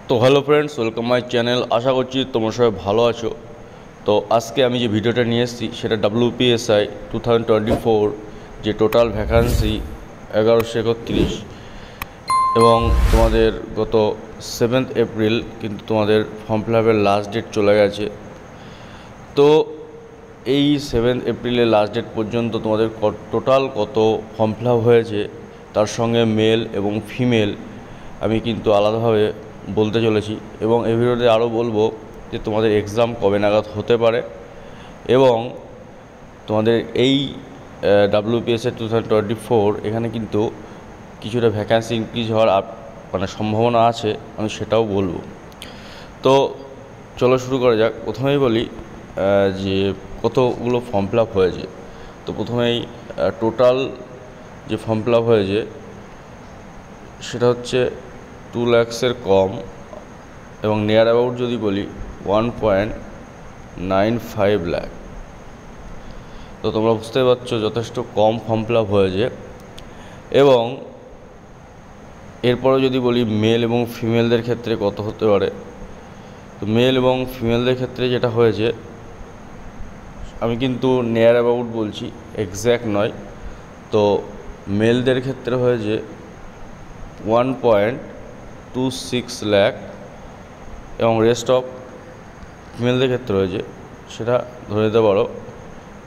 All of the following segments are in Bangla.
তো hello friends, welcome my channel. আশা করছি তোমরা সবাই ভালো আছো। তো আজকে আমি যে ভিডিওটা নিয়ে এসেছি সেটা WPSI 2024 যে টোটাল ভ্যাকান্সি 1131, এবং তোমাদের গত 7 এপ্রিল কিন্তু তোমাদের ফর্ম ফিল আপের লাস্ট ডেট চলে গেছে। তো এই 7 এপ্রিলের লাস্ট ডেট পর্যন্ত তোমাদের টোটাল কত ফর্ম ফিল আপ হয়েছে তার সঙ্গে মেল এবং ফিমেল আমি কিন্তু আলাদাভাবে বলতে চলেছি, এবং এই ভিডিওতে আরও বলবো যে তোমাদের এক্সাম কবে নাগাদ হতে পারে, এবং তোমাদের এই WPSI 2024 এখানে কিন্তু কিছুটা ভ্যাকান্সি ইনক্রিজ হওয়ার সম্ভাবনা আছে, আমি সেটাও বলবো। তো চলো শুরু করা যাক। প্রথমেই বলি যে কতগুলো ফর্ম ফিল আপ হয়েছে। তো প্রথমেই টোটাল যে ফর্ম ফিল আপ হয়েছে সেটা হচ্ছে 2 লাখের কম, এবং নিয়ার অ্যাবাউট যদি বলি 1.95 লাখ। তো তোমরা বুঝতে পারছো যথেষ্ট কম ফর্ম ফিল আপ হয়েছে। এবং এরপরে যদি বলি মেল এবং ফিমেলদের ক্ষেত্রে কত হতে পারে, তো মেল এবং ফিমেলদের ক্ষেত্রে যেটা হয়েছে, আমি কিন্তু নিয়ার অ্যাবাউট বলছি, এক্স্যাক্ট নয়। তো মেলদের ক্ষেত্রে হয়েছে 1.26 লাখ, এবং রেস্ট অফ ফিমেলদের ক্ষেত্রে হয়েছে সেটা ধরে নিতে পারো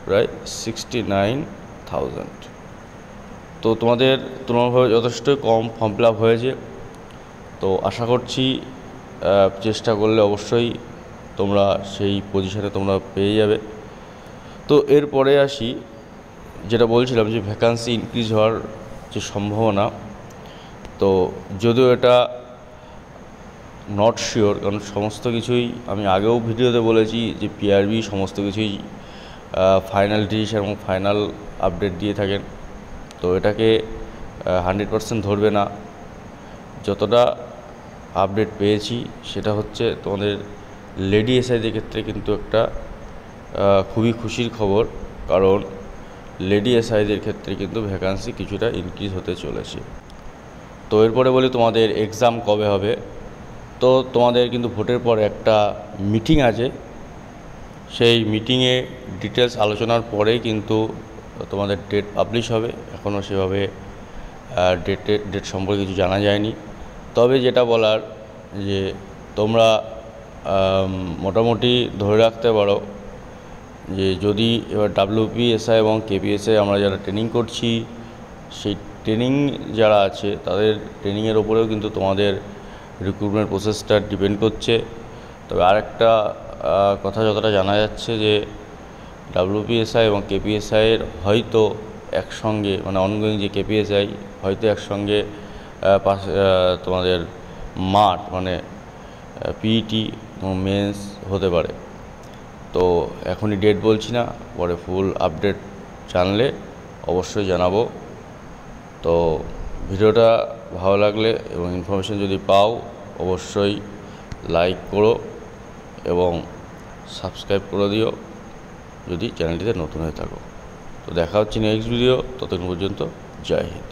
প্রায় 69,000। তো তোমাদের তুলনাভাবে যথেষ্টই কম ফর্ম ফিল আপ হয়েছে। তো আশা করছি চেষ্টা করলে অবশ্যই তোমরা সেই পজিশনে তোমরা পেয়ে যাবে। তো এরপরে আসি, যেটা বলছিলাম যে ভ্যাকান্সি ইনক্রিজ হওয়ার যে সম্ভাবনা। তো যদিও এটা নট শিওর, কারণ সমস্ত কিছুই আমি আগেও ভিডিওতে বলেছি যে PRB সমস্ত কিছুই ফাইনাল ডিসিশন এবং ফাইনাল আপডেট দিয়ে থাকেন। তো এটাকে 100% ধরবে না। যতটা আপডেট পেয়েছি সেটা হচ্ছে তোমাদের লেডি এসআইদের ক্ষেত্রে কিন্তু একটা খুবই খুশির খবর, কারণ লেডি এসআইদের ক্ষেত্রে কিন্তু ভ্যাকান্সি কিছুটা ইনক্রিজ হতে চলেছে। তো এরপরে বলি তোমাদের এক্সাম কবে হবে। তো তোমাদের কিন্তু ভোটের পর একটা মিটিং আছে, সেই মিটিংয়ে ডিটেলস আলোচনার পরেই কিন্তু তোমাদের ডেট পাবলিশ হবে। এখনও সেভাবে ডেট সম্পর্কে কিছু জানা যায়নি। তবে যেটা বলার যে তোমরা মোটামুটি ধরে রাখতে পারো যে যদি এবার WPSI এবং KPSI আমরা যারা ট্রেনিং করছি, সেই ট্রেনিং যারা আছে তাদের ট্রেনিংয়ের ওপরেও কিন্তু তোমাদের রিক্রুটমেন্ট প্রসেসটা ডিপেন্ড করছে। তবে আরেকটা কথা যতটা জানা যাচ্ছে যে WPSI এবং KPSIয়ের হয়তো একসঙ্গে অনগোয়িং যে KPSI হয়তো একসঙ্গে তোমাদের মাঠ PET এবং মেন্স হতে পারে। তো এখনই ডেট বলছি না, পরে ফুল আপডেট জানলে অবশ্যই জানাবো। তো ভিডিওটা ভালো লাগলে এবং ইনফরমেশন যদি পাও অবশ্যই লাইক করো এবং সাবস্ক্রাইব করে দিও যদি চ্যানেলটিতে নতুন হয়ে থাকো। তো দেখা হচ্ছে নেক্সট ভিডিও, ততক্ষণ পর্যন্ত জয় হিন্দ।